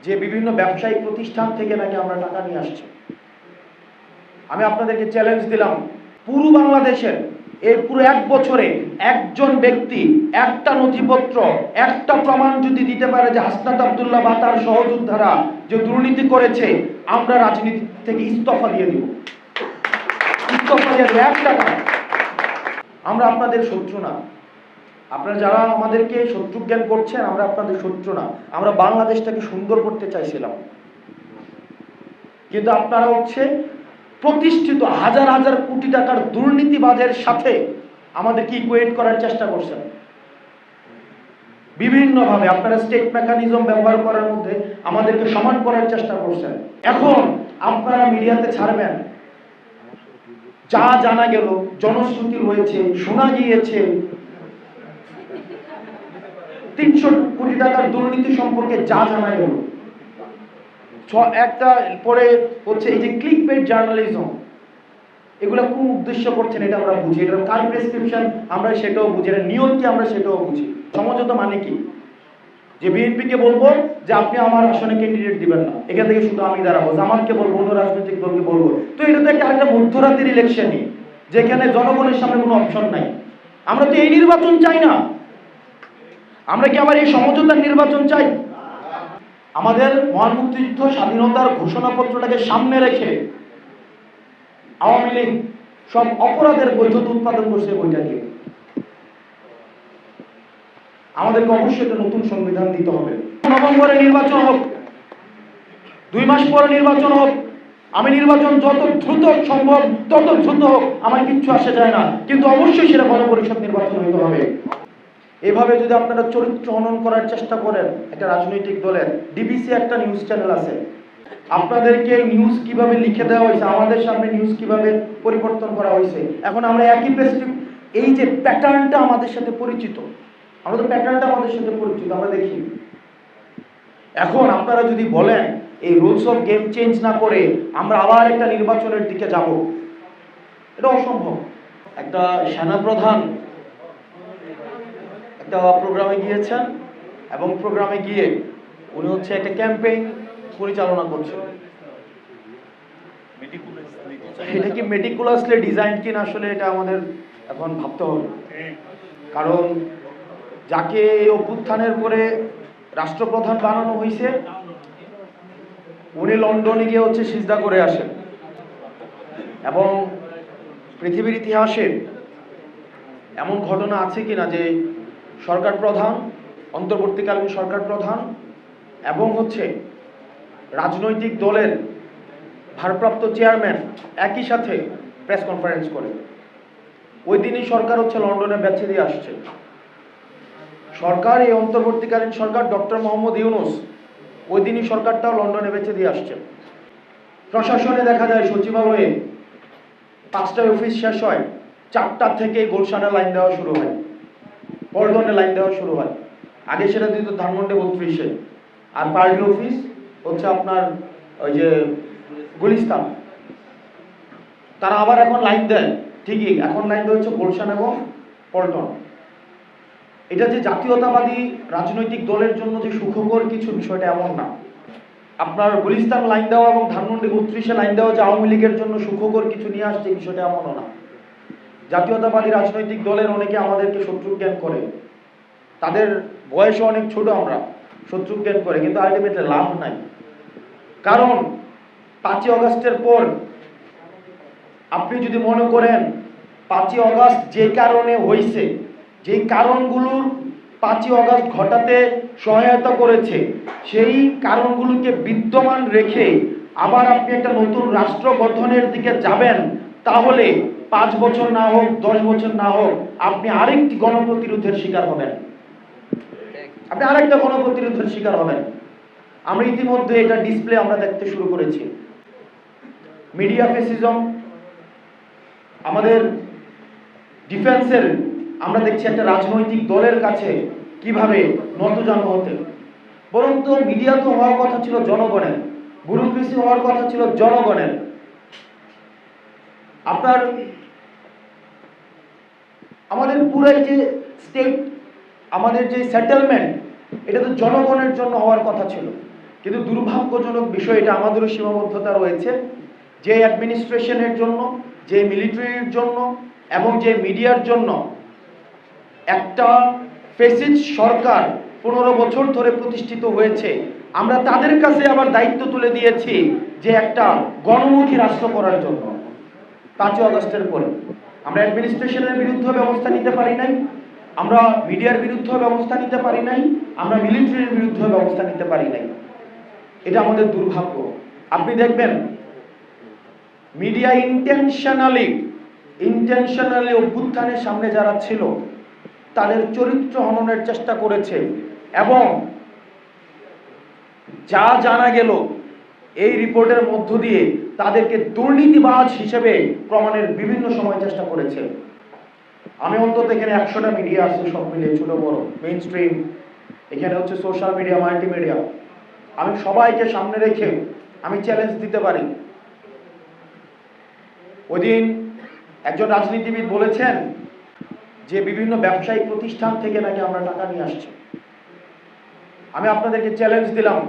যে বিভিন্ন ব্যবসায়িক প্রতিষ্ঠান থেকে নাকি আমরা টাকা নিয়ে আসছি। আমি আপনাদেরকে চ্যালেঞ্জ দিলাম, পুরো বাংলাদেশের এই পুরো 1 বছরে একজন ব্যক্তি একটা নথিপত্র, একটা প্রমাণ যদি দিতে পারে যে হাসনাত আব্দুল্লাহ বা তার সহযোদ্ধারা যে দুর্নীতি করেছে, আমরা রাজনীতি থেকে ইস্তফা দিয়ে দিব। ইস্তফা দিয়ে দেব, একটা না। আমরা আপনাদের শত্রু না। আপনারা যারা আমাদেরকে শত্রু জ্ঞান করছেন, আমরা আপনাদের শত্রু না। আমরা বাংলাদেশটাকে সুন্দর করতে চাইছিলাম, কিন্তু আপনারা হচ্ছে প্রতিষ্ঠিত হাজার হাজার কোটি টাকার দুর্নীতিবাজের সাথে আমাদেরকে ইকুয়েট করার চেষ্টা করছেন বিভিন্নভাবে। আপনারা স্টেট মেকানিজম ব্যবহার করার মধ্যে আমাদেরকে সমান করার চেষ্টা করছেন। এখন আপনারা মিডিয়াতে ছাড়বেন যা জানা গেল, জনশ্রুতি রয়েছে, শোনা গিয়েছে 300 কোটি টাকার দুর্নীতি সম্পর্কে যা জানা গেল, একটা পরে হচ্ছে এই যে ক্লিকবেট জার্নালিজম, এগুলো কোন উদ্দেশ্য করছেন এটা আমরা বুঝি। এটা কার প্রেসক্রিপশন আমরা সেটাও বুঝি, এটা নিয়ম কি আমরা সেটাও বুঝি। সমঝোতা মানে কি? যে বিএনপিকে বলবো যে আপনি আমার আসনে ক্যান্ডিডেট দিবেন না, এখান থেকে শুধু আমি দাঁড়াবো, জামাতকে বলবো, অন্য রাজনৈতিক দলকে বলবো। তো এটা তো একটা মধ্যরাতের ইলেকশনই, যেখানে জনগণের সামনে কোনো অপশন নাই। আমরা তো এই নির্বাচন চাই না। আমরা কি আবার এই সমঝোতার নির্বাচন চাই? আমাদের মহান মুক্তিযুদ্ধ স্বাধীনতার ঘোষণাপত্রটাকে সামনে রেখে আওয়ামী লীগ সব অপরাধের বৈধতা উৎপাদন করছে বইটা দিয়ে। আমাদেরকে অবশ্যই একটা নতুন সংবিধান দিতে হবে। নভেম্বরে নির্বাচন হোক, 2 মাস পরে নির্বাচন হোক, আমি নির্বাচন যত দ্রুত সম্ভব তত দ্রুত হোক, আমার কিচ্ছু আসে যায় না, কিন্তু অবশ্যই সেটা গণপরিষদ নির্বাচন হতে হবে। এভাবে যদি আপনারা চরিত্র হনন করার চেষ্টা করেন একটা রাজনৈতিক দলের, ডিবিসি একটা নিউজ চ্যানেল আছে, আপনাদেরকে নিউজ কিভাবে লিখে দেওয়া হয়েছে, আমাদের সামনে নিউজ কিভাবে পরিবর্তন করা হয়েছে। এখন আমরা একই প্রেসক্রিপ্ট, এই যে প্যাটার্নটা আমাদের সাথে পরিচিত, আমরা তো প্যাটার্নটা আমাদের সাথে পরিচিত, আমরা দেখি। এখন আপনারা যদি বলেন এই রুলস অফ গেম চেঞ্জ না করে আমরা আবার একটা নির্বাচনের দিকে যাব, এটা অসম্ভব। একটা সেনাপ্রধান একটা প্রোগ্রামে গিয়েছেন এবং প্রোগ্রামে গিয়ে উনি হচ্ছে একটা ক্যাম্পেইন পরিচালনা করছেন। এটা কি মেটিকুলাসলি ডিজাইন কিনা আসলে এটা আমাদের এখন ভাবতে হবে। কারণ যাকে এই অভ্যুত্থানের পরে রাষ্ট্রপ্রধান বানানো হয়েছে, উনি লন্ডনে গিয়ে হচ্ছে সিজদা করে আসেন। এবং পৃথিবীর ইতিহাসে এমন ঘটনা আছে কিনা যে সরকার প্রধান, অন্তর্বর্তীকালীন সরকার প্রধান এবং হচ্ছে রাজনৈতিক দলের ভারপ্রাপ্ত চেয়ারম্যান একই সাথে প্রেস কনফারেন্স করে। ওই দিনই সরকার হচ্ছে লন্ডনে বেঁচে দিয়ে আসছে। সরকার, এই অন্তর্বর্তীকালীন সরকার, ডক্টর মোহাম্মদ ইউনূস, ওই দিনই সরকারটাও লন্ডনে বেঁচে দিয়ে আসছে। প্রশাসনে দেখা যায় সচিবালয়ে 5টায় অফিস শেষ হয়, 4টা থেকে গুলশানে লাইন দেওয়া শুরু হয়, পল্টনে লাইন দেওয়া শুরু হয়। আগে সেটা দিত ধানমন্ডি 32-এ, আর পার্টি অফিস হচ্ছে আপনার ওই যে গুলিস্তান। তারা আবার এখন লাইন দেয়, ঠিকই এখন লাইন দেওয়া হচ্ছে গুলশান এবং পল্টন। এটা যে জাতীয়তাবাদী রাজনৈতিক দলের জন্য যে সুখকর কিছু, বিষয়টা এমন না। আপনার গুলিস্তান লাইন দেওয়া এবং ধানমন্ডি 32-এ লাইন দেওয়া যে আওয়ামী লীগের জন্য সুখকর কিছু নিয়ে আসছে, বিষয়টা এমনও না। জাতীয়তাবাদী রাজনৈতিক দলের অনেকে আমাদেরকে শত্রু জ্ঞান করে, তাদের বয়সে অনেক ছোট, আমরা শত্রু জ্ঞান করে, কিন্তু আলটিমেটলি লাভ নাই। কারণ 5ই অগাস্টের পর আপনি যদি মনে করেন 5ই অগাস্ট যে কারণে হয়েছে, যেই কারণগুলোর 5ই অগাস্ট ঘটাতে সহায়তা করেছে, সেই কারণগুলোকে বিদ্যমান রেখে আবার আপনি একটা নতুন রাষ্ট্র গঠনের দিকে যাবেন, তাহলে 5 বছর না হোক, 10 বছর না হোক, আপনি আরেকটি গণপ্রতিরোধের শিকার হবেন। আপনি আরেকটা গণপ্রতিরোধের শিকার হবেন। আমরা ইতিমধ্যে এটা ডিসপ্লে আমরা দেখতে শুরু করেছি। মিডিয়া ফেসিজম, আমাদের ডিফেন্সের আমরা দেখছি একটা রাজনৈতিক দলের কাছে কিভাবে নতজানু হতে। বরং তো মিডিয়া তো হওয়ার কথা ছিল জনগণের, ব্যুরোক্রেসি হওয়ার কথা ছিল জনগণের। আপনার আমাদের পুরাই যে স্টেট, আমাদের যে সেটেলমেন্ট, এটা তো জনগণের জন্য হওয়ার কথা ছিল। কিন্তু দুর্ভাগ্যজনক বিষয়, এটা আমাদেরও সীমাবদ্ধতা রয়েছে, যে অ্যাডমিনিস্ট্রেশনের জন্য, যে মিলিটারির জন্য এবং যে মিডিয়ার জন্য একটা ফ্যাসিস্ট সরকার 15 বছর ধরে প্রতিষ্ঠিত হয়েছে, আমরা তাদের কাছে আবার দায়িত্ব তুলে দিয়েছি যে একটা গণমুখী রাষ্ট্র করার জন্য। 5 আগস্টের পরে আমরা অ্যাডমিনিস্ট্রেশনের বিরুদ্ধে ব্যবস্থা নিতে পারি নাই, আমরা মিডিয়ার বিরুদ্ধে ব্যবস্থা নিতে পারি নাই, আমরা মিলিটারির বিরুদ্ধে ব্যবস্থা নিতে পারি নাই। এটা আমাদের দুর্ভাগ্য। আপনি দেখবেন মিডিয়া ইন্টেনশনালি অভ্যুত্থানের সামনে যারা ছিল তাদের চরিত্র হননের চেষ্টা করেছে, এবং যা জানা গেল এই রিপোর্টের মধ্য দিয়ে তাদেরকে দুর্নীতিবাজ হিসেবে প্রমাণের বিভিন্ন সময় চেষ্টা করেছে। আমি অন্তত এখানে 100টা মিডিয়া আছে, সব মিলিয়ে ছোট বড়, মেইন স্ট্রিম, এখানে হচ্ছে সোশ্যাল মিডিয়া, মাল্টিমিডিয়া, আমি সবাইকে সামনে রেখে আমি চ্যালেঞ্জ দিতে পারি। ওইদিন একজন রাজনীতিবিদ বলেছেন যে বিভিন্ন ব্যবসায়িক প্রতিষ্ঠান থেকে নাকি আমরা টাকা নিয়ে আসছি। আমি আপনাদেরকে চ্যালেঞ্জ দিলাম,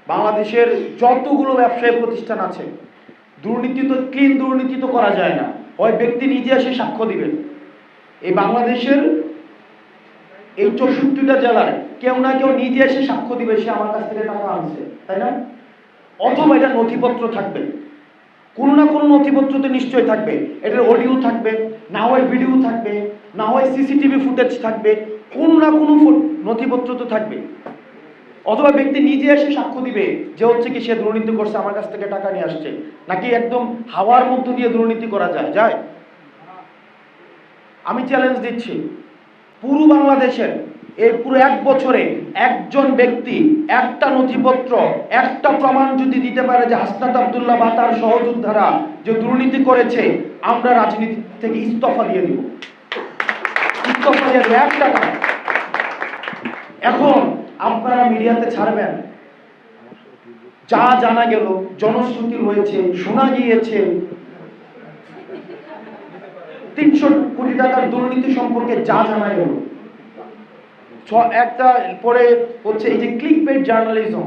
বাংলাদেশের যতগুলো ব্যবসায়ী প্রতিষ্ঠান আছে, ক্লিন দুর্নীতি তো করা যায় না, হয় ব্যক্তি নিজে এসে সাক্ষ্য দিবেন। এই বাংলাদেশের এই 64টা জেলায় কেউ না কেউ নিজে এসে সাক্ষ্য দিবে সে আমার কাছ থেকে টাকা আনছে, তাই না? অথবা এটা নথিপত্র থাকবে, কোনো না কোনো নথিপত্রতে নিশ্চয়ই থাকবে, এটার অডিও থাকবে, না হয় ভিডিও থাকবে, না হয় সিসিটিভি ফুটেজ থাকবে, কোনো না কোনো নথিপত্র তো থাকবে। অথবা ব্যক্তি নিজে এসে সাক্ষ্য দিবে যে হচ্ছে কি সে দুর্নীতি করছে, আমার কাছ থেকে টাকা নিয়ে আসছে। নাকি একদম হাওয়ার মধ্য দিয়ে দুর্নীতি করা যায়? আমি চ্যালেঞ্জ দিচ্ছি, পুরো বাংলাদেশের এই পুরো 1 বছরে একজন ব্যক্তি একটা নথিপত্র, একটা প্রমাণ যদি দিতে পারে যে হাসনাত আব্দুল্লাহ বা তার সহযোদ্ধারা যে দুর্নীতি করেছে, আমরা রাজনীতি থেকে ইস্তফা দিয়ে দিব। ইস্তফা দিয়ে একটা না। এখন আপনারা মিডিয়াতে ছাড়বেন, যা জানা গেল, জনশ্রুতি রয়েছে, শোনা গিয়েছে 300 কোটি টাকার দুর্নীতি সম্পর্কে যা জানা গেল, একটা পরে হচ্ছে এই যে ক্লিকবেট জার্নালিজম,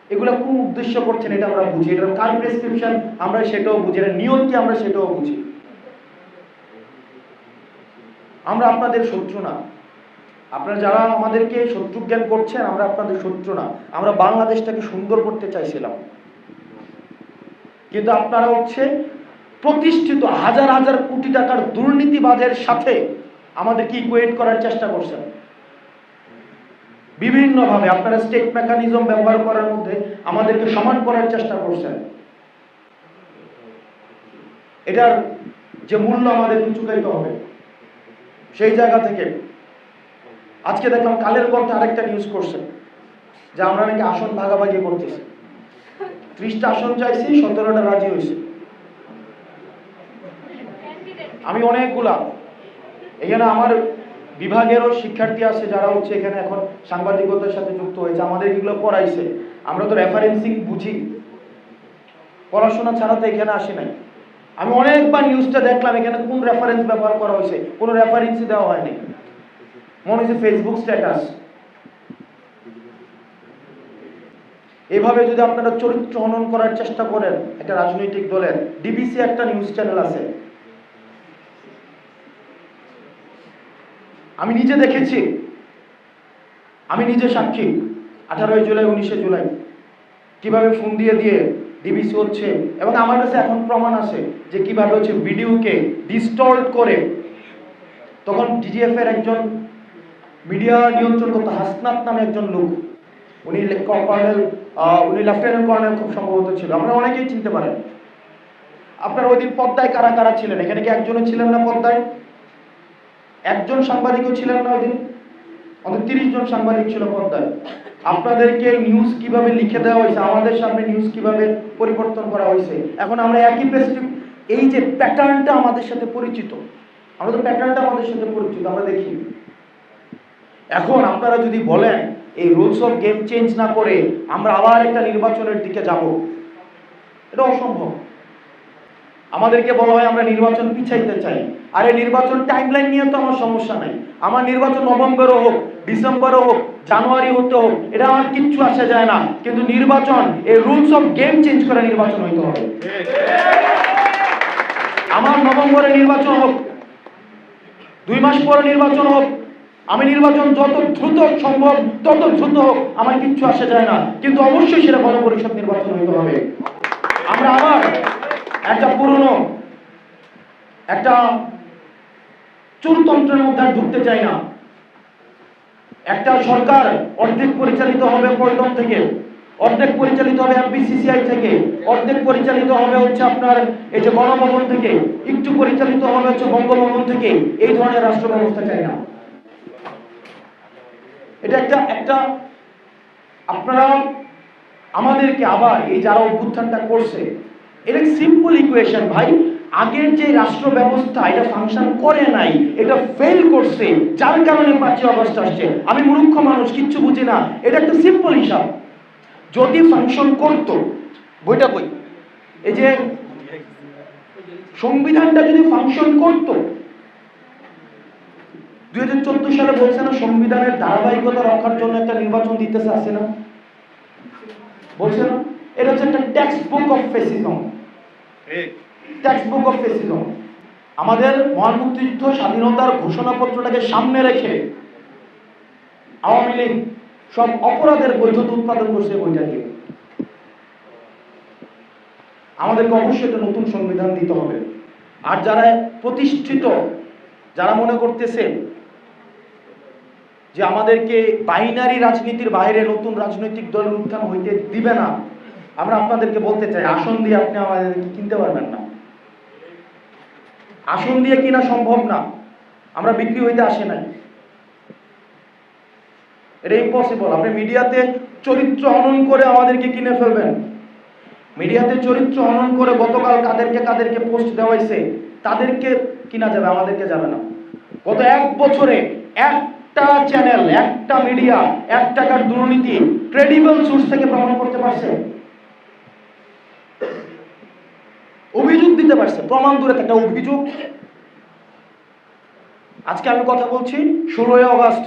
এগুলো কোন উদ্দেশ্য করছেন এটা আমরা বুঝি, এটা কার প্রেসক্রিপশন আমরা সেটাও বুঝি, এটা নিয়ম কি আমরা সেটাও বুঝি। আমরা আপনাদের শত্রু না, আপনারা যারা আমাদেরকে শত্রু জ্ঞান করছেন, আমরা আপনাদের শত্রু না, আমরা বাংলাদেশটাকে সুন্দর করতে চাইছিলাম। কিন্তু আপনারা হচ্ছে প্রতিষ্ঠিত হাজার হাজার কোটি টাকার দুর্নীতিবাজের সাথে আমাদেরকে ইকুয়েট করার চেষ্টা করছেন বিভিন্নভাবে। আপনারা স্টেট মেকানিজম ব্যবহার করার মধ্যে আমাদেরকে সমান করার চেষ্টা করছেন। এটার যে মূল্য আমাদেরকে চুকাইতে হবে। সেই জায়গা থেকে আজকে দেখলাম কালের কণ্ঠে আরেকটা নিউজ করছে যে আমরা নাকি আসন ভাগাভাগি করতেছি। 30টা আসন চাইছি, 17টা রাজি হয়েছে। আমি অনেকগুলা, এখানে আমার বিভাগেরও শিক্ষার্থী আছে যারা হচ্ছে এখানে এখন সাংবাদিকতার সাথে যুক্ত হয়েছে, আমাদের এগুলো পড়াইছে। আমরা তো রেফারেন্সিং বুঝি, পড়াশোনা ছাড়া তো এখানে আসি নাই। আমি অনেকবার নিউজটা দেখলাম, এখানে কোন রেফারেন্স ব্যবহার করা হয়েছে, কোনো রেফারেন্সই দেওয়া হয়নি, মনে হচ্ছে ফেসবুক স্ট্যাটাস। এভাবে যদি আপনারা চরিত্র হনন করার চেষ্টা করেন একটা রাজনৈতিক দলের, ডিবিসি একটা নিউজ চ্যানেল আছে, আমি নিজে দেখেছি, আমি নিজে সাক্ষী। 18 জুলাই 19 জুলাই কিভাবে ফোন দিয়ে ডিবিসি হচ্ছে, এবং আমার কাছে এখন প্রমাণ আছে যে কিভাবে হচ্ছে ভিডিওকে ডিস্টর্ট করে। তখন ডিজিএফ এর একজন মিডিয়া নিয়ন্ত্রণ করতো হাসনাত নামে একজন লোক, উনি লেফটেন্যান্ট কর্নেল খুব সম্ভবত ছিল, আপনারা অনেকেই চিনতে পারেন। আপনারা ওই দিন পদ্মায় কারা কারা ছিলেন? এখানে কি একজনও ছিলেন না পদ্মায়? একজন সাংবাদিকও ছিলেন না ওই দিন? অন্তত 30 জন সাংবাদিক ছিল পদ্মায়। আপনাদেরকে নিউজ কিভাবে লিখে দেওয়া হয়েছে, আমাদের সামনে নিউজ কিভাবে পরিবর্তন করা হয়েছে। এখন আমরা একই এই যে প্যাটার্নটা আমাদের সাথে পরিচিত, আমরা দেখি। এখন আপনারা যদি বলেন এই রুলস অফ গেম চেঞ্জ না করে আমরা আবার একটা নির্বাচনের দিকে যাব, এটা অসম্ভব। আমাদেরকে বলা হয় আমরা নির্বাচন পিছাইতে চাই। আর এই নির্বাচন টাইমলাইন নিয়ে তো আমার সমস্যা নাই, আমার নির্বাচন নভেম্বরও হোক, ডিসেম্বরও হোক, জানুয়ারি হতে হোক, এটা আমার কিচ্ছু আসে যায় না, কিন্তু নির্বাচন, এই রুলস অফ গেম চেঞ্জ করে নির্বাচন হইতে হবে। আমার নভেম্বরে নির্বাচন হোক, 2 মাস পরে নির্বাচন হোক, আমি নির্বাচন যত দ্রুত সম্ভব তত দ্রুত হোক, আমার কিচ্ছু আসে যায় না, কিন্তু অবশ্যই সেটা গণপরিষদ নির্বাচন হইতে হবে। আমরা আবার একটা পুরনো একটা চোরতন্ত্রের মধ্যে ঢুকতে চাই না। একটা সরকার অর্ধেক পরিচালিত হবে পল্টন থেকে, অর্ধেক পরিচালিত হবে FBCCI থেকে, অর্ধেক পরিচালিত হবে হচ্ছে আপনার এই যে গণভবন থেকে, একটু পরিচালিত হবে হচ্ছে বঙ্গভবন থেকে। এই ধরনের রাষ্ট্র ব্যবস্থা চাই না। এটা একটা আপনারা আমাদেরকে আবার এই যারা অভ্যুত্থানটা করছে, এটা সিম্পল ইকুয়েশন ভাই। আগের যে রাষ্ট্র ব্যবস্থা এটা ফাংশন করে নাই, এটা ফেল করছে, যার কারণে 5ই আগস্ট আসছে। আমি মূর্খ মানুষ, কিচ্ছু বুঝি না, এটা একটা সিম্পল হিসাব। যদি ফাংশন করতো, বইটা কই, এই যে সংবিধানটা যদি ফাংশন করতো, 2014 সালে বলছে না সংবিধানের ধারাবাহিকতা রক্ষার জন্য একটা নির্বাচন দিতেছে, আছে না? বলছে না? এটা হচ্ছে একটা text book of fascism. Text book of fascism. আমাদের মহান মুক্তিযুদ্ধ স্বাধীনতার ঘোষণাপত্রটাকে সামনে রেখে আওয়ামী লীগ সব অপরাধের বৈধতা উৎপাদন করছে বইটা দিয়ে। আমাদেরকে অবশ্যই একটা নতুন সংবিধান দিতে হবে। আর যারা প্রতিষ্ঠিত, যারা মনে করতেছে যে আমাদেরকে বাইনারি রাজনীতির বাইরে নতুন রাজনৈতিক দলের উত্থান হইতে দিবে না, আমরা আপনাদেরকে বলতে চাই, আসন দিয়ে আপনি আমাদেরকে কিনতে পারবেন না। আসন দিয়ে কিনা সম্ভব না। আমরা বিক্রি হইতে আসে নাই, এটা ইম্পসিবল। আপনি মিডিয়াতে চরিত্র হনন করে আমাদেরকে কিনে ফেলবেন। মিডিয়াতে চরিত্র হনন করে গতকাল কাদেরকে পোস্ট দেওয়া হয়েছে, তাদেরকে কিনা যাবে, আমাদেরকে যাবে না। গত 1 বছরে একটা চ্যানেল, একটা মিডিয়া 1 টাকার দুর্নীতি ক্রেডিবল সোর্স থেকে প্রমাণ করতে পারছে, অভিযোগ দিতে পারছে, প্রমাণ দূরে একটা অভিযোগ। আজকে আমি কথা বলছি 16ই আগস্ট,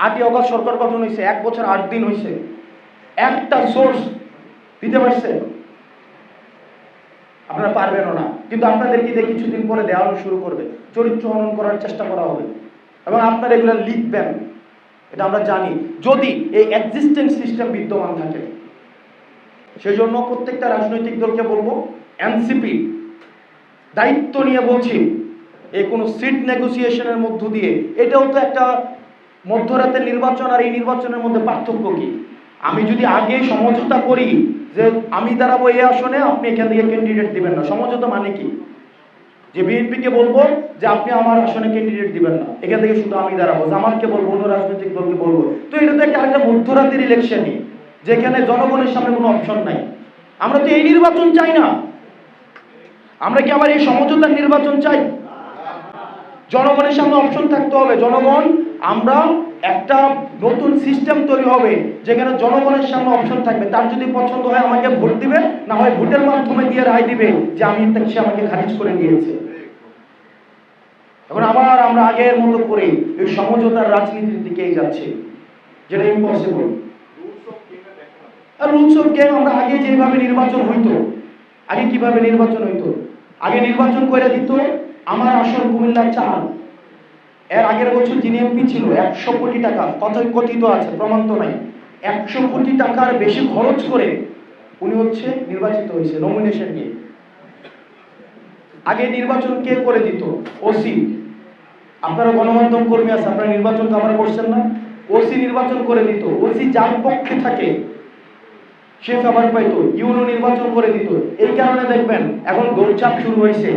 8ই আগস্ট সরকার গঠন হয়েছে, 1 বছর 8 দিন হয়েছে, একটা সোর্স দিতে পারছে? আপনারা পারবেনও না, কিন্তু আপনাদেরকে দিয়ে কিছুদিন পরে দেওয়ানো শুরু করবে, চরিত্র হনন করার চেষ্টা করা হবে, এবং আপনারা এগুলো লিখবেন, এটা আমরা জানি, যদি এই এক্সিস্টেন্স সিস্টেম বিদ্যমান থাকে। সেজন্য প্রত্যেকটা রাজনৈতিক দলকে বলবো, এনসিপি দায়িত্ব নিয়ে বলছি, এই কোনো সিট নেগোসিয়েশনের মধ্য দিয়ে, এটাও তো একটা মধ্যরাতের নির্বাচন, আর এই নির্বাচনের মধ্যে পার্থক্য কি? আমি যদি আগে সমঝোতা করি যে আমি দাঁড়াবো এই আসনে, আপনি এখান থেকে ক্যান্ডিডেট দিবেন না, সমঝোতা মানে কি? যে বিএনপিকে বলবো যে আপনি আমার আসনে ক্যান্ডিডেট দিবেন না, এখান থেকে শুধু আমি দাঁড়াবো, জামাতকে বলবো, অন্য রাজনৈতিক দলকে বলবো। তো এটা তো একটা মধ্যরাতের ইলেকশনই, যেখানে জনগণের সামনে কোনো অপশন নাই। আমরা তো এই নির্বাচন চাই না। আমরা কি আবার এই সমঝোতার নির্বাচন চাই? জনগণের সামনে অপশন থাকতে হবে। জনগণ, আমরা একটা নতুন সিস্টেম তৈরি হবে যেখানে জনগণের সামনে অপশন থাকবে, তার যদি পছন্দ হয় আমাকে ভোট দিবে, না হয় ভোটের মাধ্যমে দিয়ে রায় দিবে যে আমি সে আমাকে খারিজ করে দিয়েছে। এখন আবার আমরা আগের মতো করে এই সমঝোতার রাজনীতির দিকেই যাচ্ছি, যেটা ইম্পসিবল। আর রুলস অফ গেম, আমরা আগে যেভাবে নির্বাচন হইতো, আগে কিভাবে নির্বাচন হইতো, আগে নির্বাচন করে দিত আমার আসন কুমিল্লা 4, এর আগের বছর যিনি এমপি ছিল 100 কোটি টাকা, কথায় কথিত আছে, প্রমাণ তো নাই, 100 কোটি টাকার বেশি খরচ করে উনি হচ্ছে নির্বাচিত হয়েছে নমিনেশন নিয়ে। আগে নির্বাচন কে করে দিত? ওসি। আপনারা গণমাধ্যম কর্মী আছে, আপনারা নির্বাচন তো আমরা করছেন না, ওসি নির্বাচন করে দিত। ওসি যার পক্ষে থাকে সে সবার পাইতো, ইউনো নির্বাচন করে দিত। এই কারণে দেখবেন এখন দৌড়ঝাঁপ শুরু হয়েছে,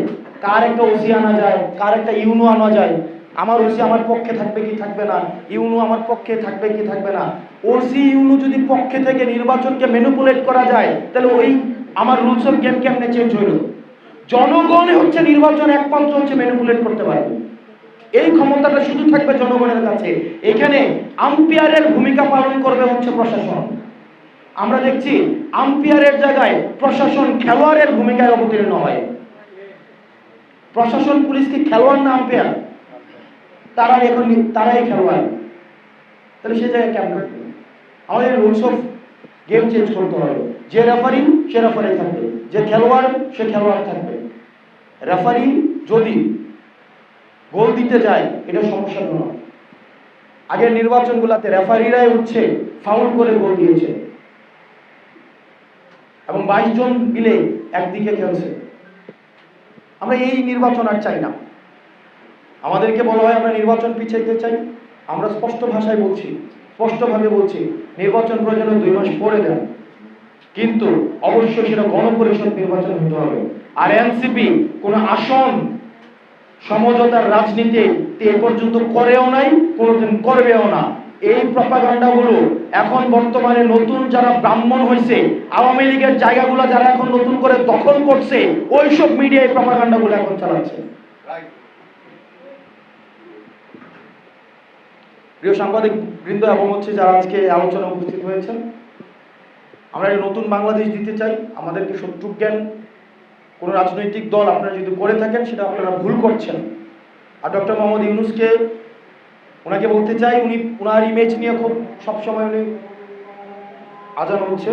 কার একটা ওসি আনা যায়, কার একটা ইউনো আনা যায়। আমার ওসি আমার পক্ষে থাকবে কি থাকবে না, ইউনো আমার পক্ষে থাকবে কি থাকবে না। ওসি ইউনো যদি পক্ষে থেকে নির্বাচনকে ম্যানিপুলেট করা যায়, তাহলে ওই আমার রুলস অফ গেম কেমনে চেঞ্জ হইল? জনগণ হচ্ছে নির্বাচন একমাত্র হচ্ছে ম্যানিপুলেট করতে পারবে, এই ক্ষমতাটা শুধু থাকবে জনগণের কাছে। এখানে আম্পায়ারের ভূমিকা পালন করবে হচ্ছে প্রশাসন। আমরা দেখছি আম্পায়ারের জায়গায় প্রশাসন খেলোয়াড়ের ভূমিকায় অবতীর্ণ হয়। প্রশাসন পুলিশ কি খেলোয়াড় না আম্পায়ার? তারাই খেলোয়াড়, তাহলে সে জায়গায় কেমন হবে? আমাদের রুলস অফ গেম চেঞ্জ করতে হবে। যে রেফারি সে রেফারি থাকবে, যে খেলোয়াড় সে খেলোয়াড় থাকবে। রেফারি যদি গোল দিতে যায় এটা সমস্যা নয়। আগের নির্বাচনগুলোতে রেফারিরাই হচ্ছে ফাউল করে গোল দিয়েছে এবং 22 জন মিলে একদিকে খেলছে। আমরা এই নির্বাচন আর চাই না। আমাদেরকে বলা হয় আমরা নির্বাচন পিছাইতে চাই, আমরা স্পষ্ট ভাষায় বলছি, স্পষ্টভাবে বলছি নির্বাচন প্রয়োজনে 2 মাস পরে দেন, কিন্তু অবশ্যই সেটা গণপরিষদ নির্বাচন হতে হবে। আর এনসিপি কোন আসন সমঝোতার রাজনীতি এ পর্যন্ত করেও নাই, কোনোদিন করবেও না। এই প্রপাগান্ডাগুলো এখন বর্তমানে নতুন যারা ব্রাহ্মণ হয়েছে, আওয়ামী লীগের জায়গাগুলো যারা এখন নতুন করে দখল করছে, ওইসব মিডিয়ায় প্রপাগান্ডাগুলো এখন চালাচ্ছে। প্রিয় সাংবাদিক বৃন্দ এবং যারা আজকে আলোচনা উপস্থিত হয়েছেন, আমরা এই নতুন বাংলাদেশ দিতে চাই। আমাদেরকে শত্রুজ্ঞান কোন রাজনৈতিক দল আপনারা যদি করে থাকেন সেটা আপনারা ভুল করছেন। আর ডক্টর মোহাম্মদ ইউনূসকে ওনাকে বলতে চাই, ওনার ইমেজ নিয়ে খুব সবসময় উনি আজান হচ্ছে।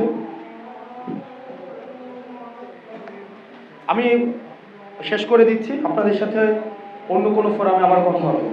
আমি শেষ করে দিচ্ছি, আপনাদের সাথে অন্য কোনো ফোরামে আবার কথা হবে।